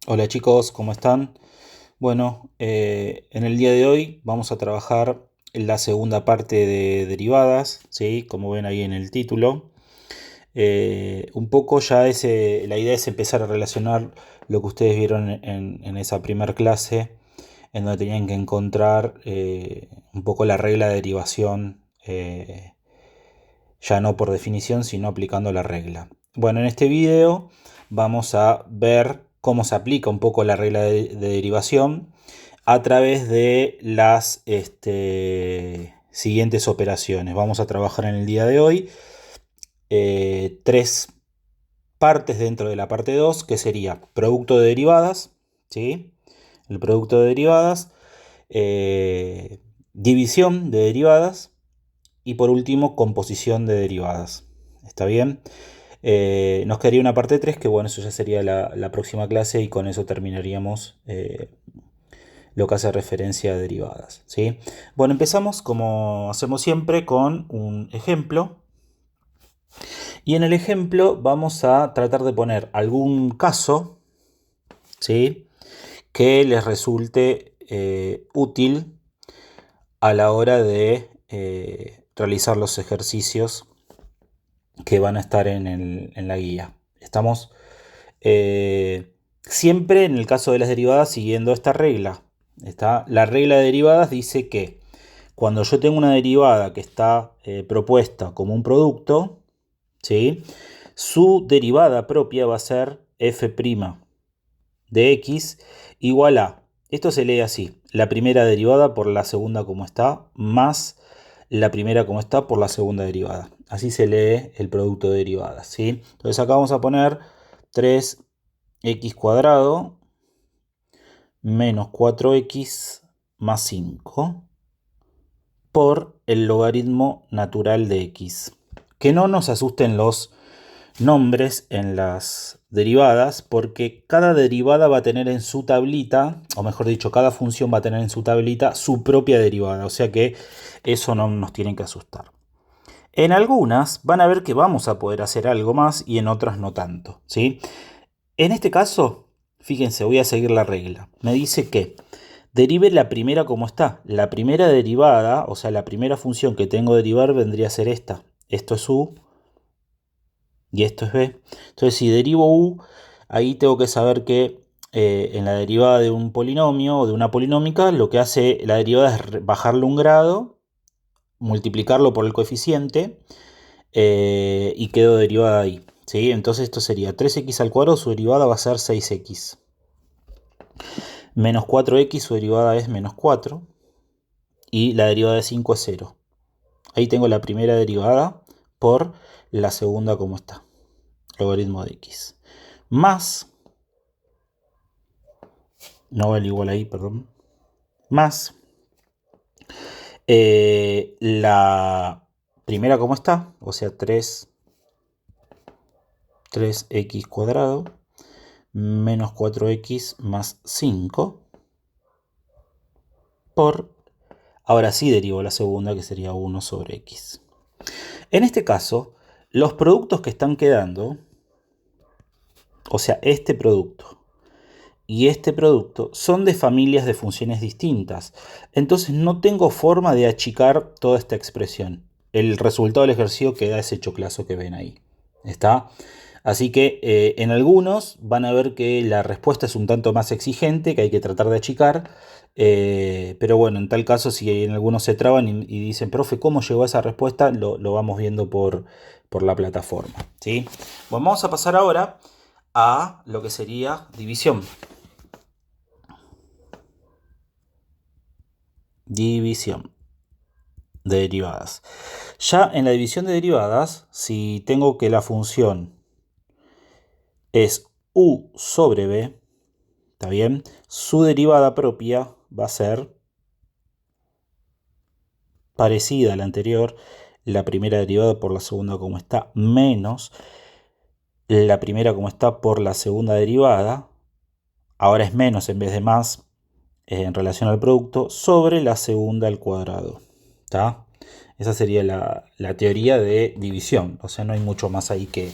Hola chicos, ¿cómo están? Bueno, en el día de hoy vamos a trabajar en la segunda parte de derivadas, ¿sí? Como ven ahí en el título. Un poco ya la idea es empezar a relacionar lo que ustedes vieron en esa primera clase, en donde tenían que encontrar un poco la regla de derivación, ya no por definición, sino aplicando la regla. Bueno, en este video vamos a ver cómo se aplica un poco la regla de derivación a través de las siguientes operaciones. Vamos a trabajar en el día de hoy tres partes dentro de la parte 2, que sería producto de derivadas, ¿sí? El producto de derivadas, división de derivadas y por último composición de derivadas. ¿Está bien? Nos quedaría una parte 3 que bueno, eso ya sería la próxima clase y con eso terminaríamos lo que hace referencia a derivadas, ¿sí? Bueno, empezamos como hacemos siempre con un ejemplo. Y en el ejemplo vamos a tratar de poner algún caso, ¿sí?, que les resulte útil a la hora de realizar los ejercicios que van a estar en la guía. Estamos siempre en el caso de las derivadas siguiendo esta regla. La regla de derivadas dice que cuando yo tengo una derivada que está propuesta como un producto, ¿sí?, su derivada propia va a ser f' de x igual a, esto se lee así, la primera derivada por la segunda como está, más la primera como está por la segunda derivada. Así se lee el producto de derivadas, ¿sí? Entonces acá vamos a poner 3x cuadrado menos 4x más 5 por el logaritmo natural de x. Que no nos asusten los nombres en las derivadas, porque cada derivada va a tener en su tablita, o mejor dicho, cada función va a tener en su tablita su propia derivada, o sea que eso no nos tiene que asustar. En algunas van a ver que vamos a poder hacer algo más y en otras no tanto, ¿sí? En este caso, fíjense, voy a seguir la regla. Me dice que derive la primera como está. La primera derivada, o sea, la primera función que tengo que derivar vendría a ser esta. Esto es u y esto es b. Entonces, si derivo u, ahí tengo que saber que en la derivada de un polinomio o de una polinómica, lo que hace la derivada es bajarle un grado, multiplicarlo por el coeficiente y quedo derivada ahí, ¿sí? Entonces esto sería 3x al cuadrado, su derivada va a ser 6x. Menos 4x, su derivada es menos 4. Y la derivada de 5 es 0. Ahí tengo la primera derivada por la segunda como está. Logaritmo de x. Más, no vale igual ahí, perdón. Más la primera como está, o sea 3x cuadrado menos 4x más 5 por, ahora sí derivo la segunda, que sería 1 sobre x. En este caso, los productos que están quedando, o sea, este producto y este producto, son de familias de funciones distintas. Entonces no tengo forma de achicar toda esta expresión. El resultado del ejercicio queda ese choclazo que ven ahí. ¿Está? Así que en algunos van a ver que la respuesta es un tanto más exigente, que hay que tratar de achicar. Pero bueno, en tal caso, si en algunos se traban y dicen, profe, ¿cómo llegó a esa respuesta? Lo vamos viendo por la plataforma, ¿sí? Bueno, vamos a pasar ahora a lo que sería división. División de derivadas. Ya en la división de derivadas, si tengo que la función es u sobre b, ¿está bien? Su derivada propia va a ser parecida a la anterior, la primera derivada por la segunda como está, menos la primera como está por la segunda derivada, ahora es menos en vez de más en relación al producto, sobre la segunda al cuadrado. ¿Está? Esa sería la teoría de división, o sea, no hay mucho más ahí que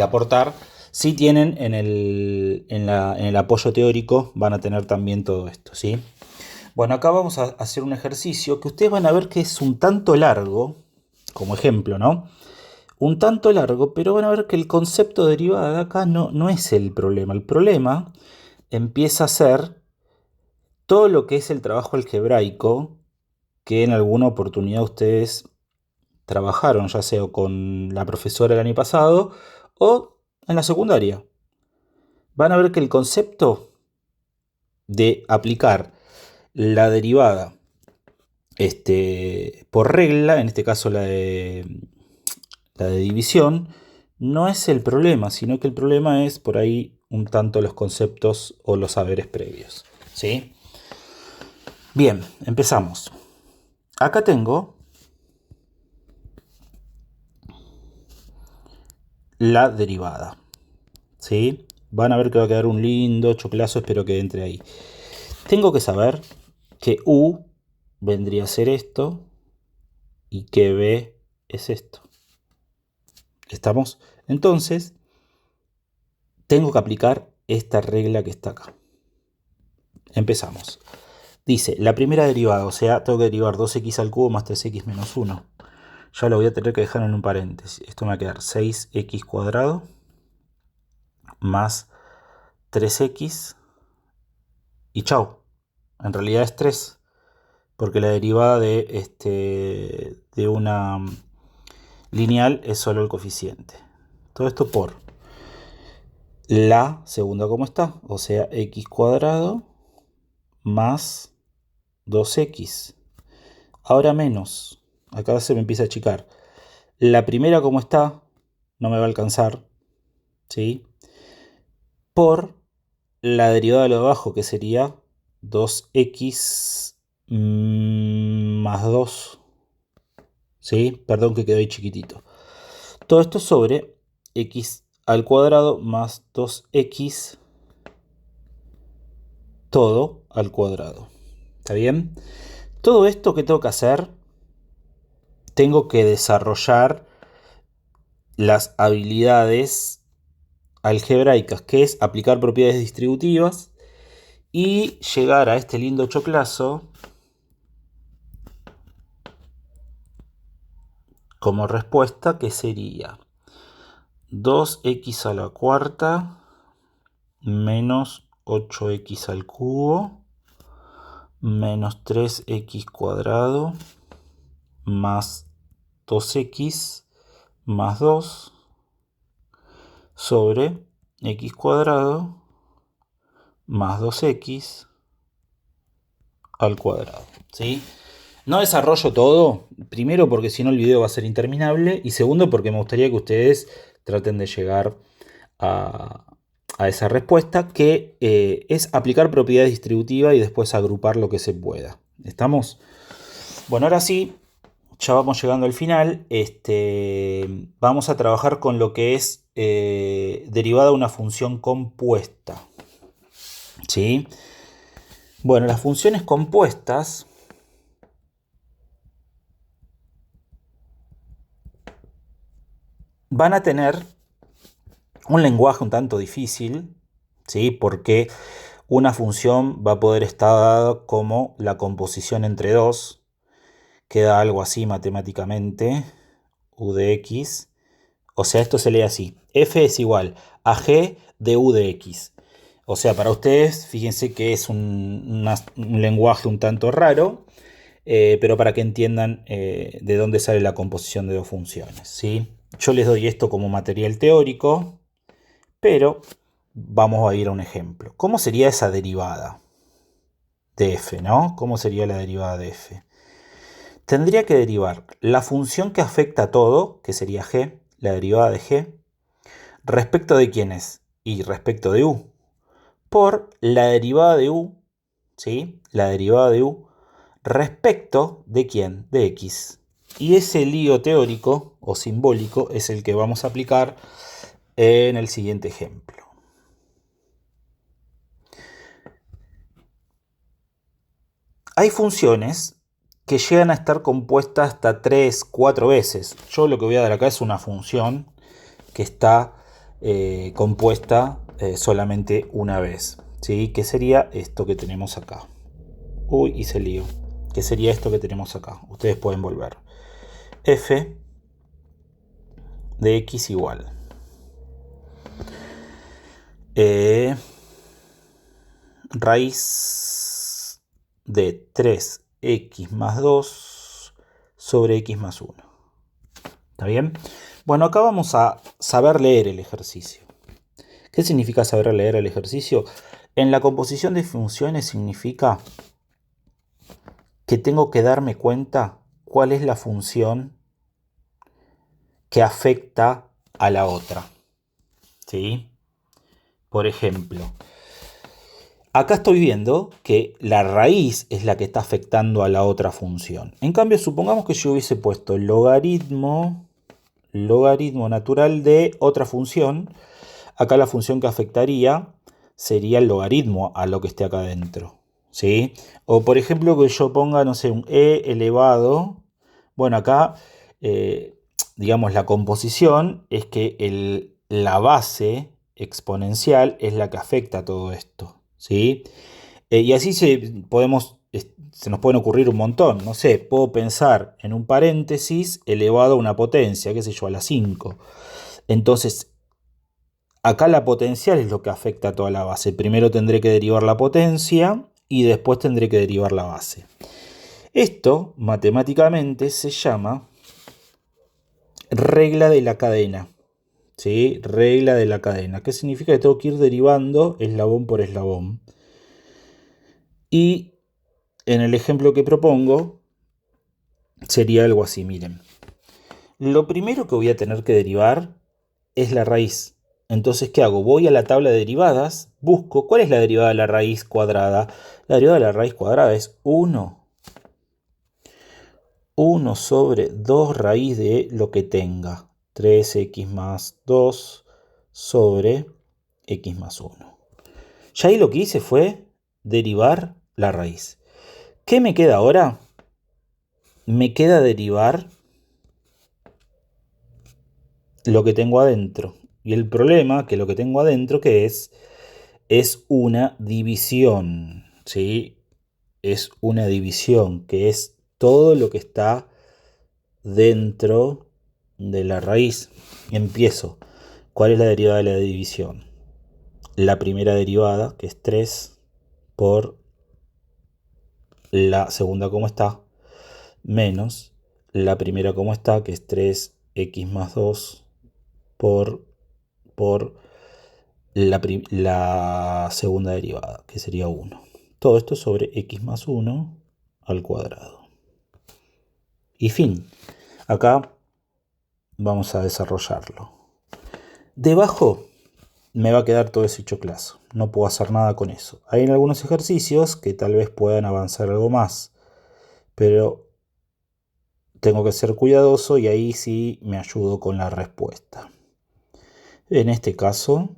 aportar, Si tienen en el apoyo teórico, van a tener también todo esto, ¿sí? Bueno, acá vamos a hacer un ejercicio que ustedes van a ver que es un tanto largo, como ejemplo, ¿no? Un tanto largo, pero van a ver que el concepto de derivada acá no es el problema. El problema empieza a ser todo lo que es el trabajo algebraico, que en alguna oportunidad ustedes trabajaron, ya sea con la profesora el año pasado o en la secundaria. Van a ver que el concepto de aplicar la derivada por regla, en este caso la de división, no es el problema, sino que el problema es por ahí un tanto los conceptos o los saberes previos, ¿sí? Bien, empezamos. Acá tengo la derivada, ¿sí? Van a ver que va a quedar un lindo choclazo, espero que entre ahí. Tengo que saber que U vendría a ser esto y que B es esto. ¿Estamos? Entonces, tengo que aplicar esta regla que está acá. Empezamos. Dice, la primera derivada, o sea, tengo que derivar 2x al cubo más 3x menos 1. Ya lo voy a tener que dejar en un paréntesis. Esto me va a quedar 6x cuadrado más 3x y chau. En realidad es 3, porque la derivada de una lineal es solo el coeficiente. Todo esto por la segunda como está, o sea, x cuadrado más 2x. Ahora menos, acá se me empieza a achicar. La primera como está, no me va a alcanzar, ¿sí? Por la derivada de lo de abajo, que sería 2x más 2, ¿sí? Perdón que quedó ahí chiquitito. Todo esto sobre x al cuadrado más 2x todo al cuadrado. ¿Está bien? Todo esto que tengo que hacer, tengo que desarrollar las habilidades algebraicas, que es aplicar propiedades distributivas y llegar a este lindo choclazo como respuesta, que sería 2x a la cuarta menos 8x al cubo menos 3x cuadrado más 2x más 2 sobre x cuadrado más 2x al cuadrado, ¿sí? No desarrollo todo, primero porque si no el video va a ser interminable y segundo porque me gustaría que ustedes traten de llegar a esa respuesta, que es aplicar propiedades distributivas y después agrupar lo que se pueda. ¿Estamos? Bueno, ahora sí, ya vamos llegando al final. Vamos a trabajar con lo que es derivada de una función compuesta, ¿sí? Bueno, las funciones compuestas van a tener un lenguaje un tanto difícil, ¿sí? Porque una función va a poder estar dada como la composición entre dos. Queda algo así matemáticamente, u de x. O sea, esto se lee así. F es igual a g de u de x. O sea, para ustedes, fíjense que es un lenguaje un tanto raro, pero para que entiendan de dónde sale la composición de dos funciones, ¿sí? Yo les doy esto como material teórico, pero vamos a ir a un ejemplo. ¿Cómo sería esa derivada de f, no? ¿Cómo sería la derivada de f? Tendría que derivar la función que afecta a todo, que sería g, la derivada de g, respecto de quién es y respecto de u, por la derivada de u, ¿sí? La derivada de u respecto de quién, de x. Y ese lío teórico o simbólico es el que vamos a aplicar en el siguiente ejemplo. Hay funciones que llegan a estar compuestas hasta 3, 4 veces. Yo lo que voy a dar acá es una función que está compuesta solamente una vez, ¿sí? Que sería esto que tenemos acá. Uy, hice lío. Que sería esto que tenemos acá. Ustedes pueden volver. F de x igual. Raíz de 3x más 2 sobre x más 1. ¿Está bien? Bueno, acá vamos a saber leer el ejercicio. ¿Qué significa saber leer el ejercicio? En la composición de funciones significa que tengo que darme cuenta cuál es la función que afecta a la otra. ¿Sí? Por ejemplo, acá estoy viendo que la raíz es la que está afectando a la otra función. En cambio, supongamos que yo hubiese puesto el logaritmo natural de otra función. Acá la función que afectaría sería el logaritmo a lo que esté acá adentro, ¿sí? O por ejemplo que yo ponga, no sé, un e elevado. Bueno, acá, digamos, la composición es que la base exponencial es la que afecta a todo esto, ¿sí? Y así se nos pueden ocurrir un montón. No sé, puedo pensar en un paréntesis elevado a una potencia, qué sé yo, a la 5. Entonces, acá la potencial es lo que afecta a toda la base. Primero tendré que derivar la potencia y después tendré que derivar la base. Esto, matemáticamente, se llama regla de la cadena. ¿Sí? Regla de la cadena. ¿Qué significa? Que tengo que ir derivando eslabón por eslabón. Y en el ejemplo que propongo sería algo así, miren. Lo primero que voy a tener que derivar es la raíz. Entonces, ¿qué hago? Voy a la tabla de derivadas, busco cuál es la derivada de la raíz cuadrada. La derivada de la raíz cuadrada es 1. 1 sobre 2 raíz de lo que tenga. 3x más 2 sobre x más 1. Ya ahí lo que hice fue derivar la raíz. ¿Qué me queda ahora? Me queda derivar lo que tengo adentro. Y el problema que lo que tengo adentro que es una división, ¿sí? Es una división, que es todo lo que está dentro de la raíz. Empiezo. ¿Cuál es la derivada de la división? La primera derivada, que es 3, por la segunda como está, menos la primera como está, que es 3x más 2, por la segunda derivada, que sería 1. Todo esto sobre x más 1 al cuadrado. Y fin. Acá vamos a desarrollarlo. Debajo me va a quedar todo ese choclazo. No puedo hacer nada con eso. Hay algunos ejercicios que tal vez puedan avanzar algo más, pero tengo que ser cuidadoso y ahí sí me ayudo con la respuesta. En este caso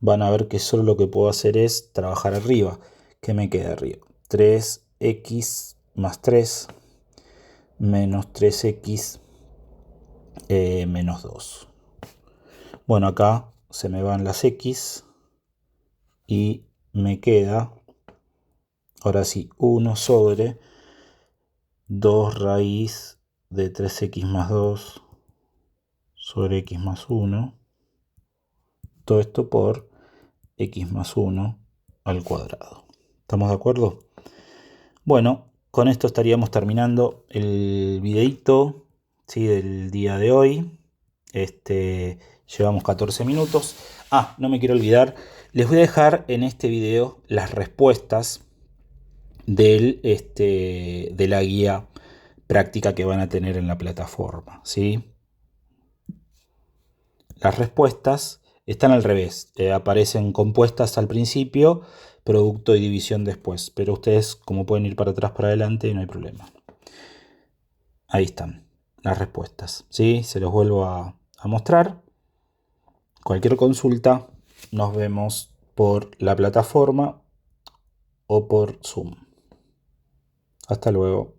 van a ver que solo lo que puedo hacer es trabajar arriba. ¿Qué me queda arriba? 3x más 3 menos 3x menos 2. Bueno, acá se me van las x y me queda, ahora sí, 1 sobre 2 raíz de 3x más 2 sobre x más 1. Todo esto por x más 1 al cuadrado. ¿Estamos de acuerdo? Bueno, con esto estaríamos terminando el videito, ¿sí?, del día de hoy. Llevamos 14 minutos. No me quiero olvidar, les voy a dejar en este video las respuestas de la guía práctica que van a tener en la plataforma, ¿sí? Las respuestas están al revés, aparecen compuestas al principio, producto y división después, pero ustedes, como pueden ir para atrás, para adelante, no hay problema. Ahí están las respuestas, ¿sí? Se los vuelvo a mostrar. Cualquier consulta, nos vemos por la plataforma o por Zoom. Hasta luego.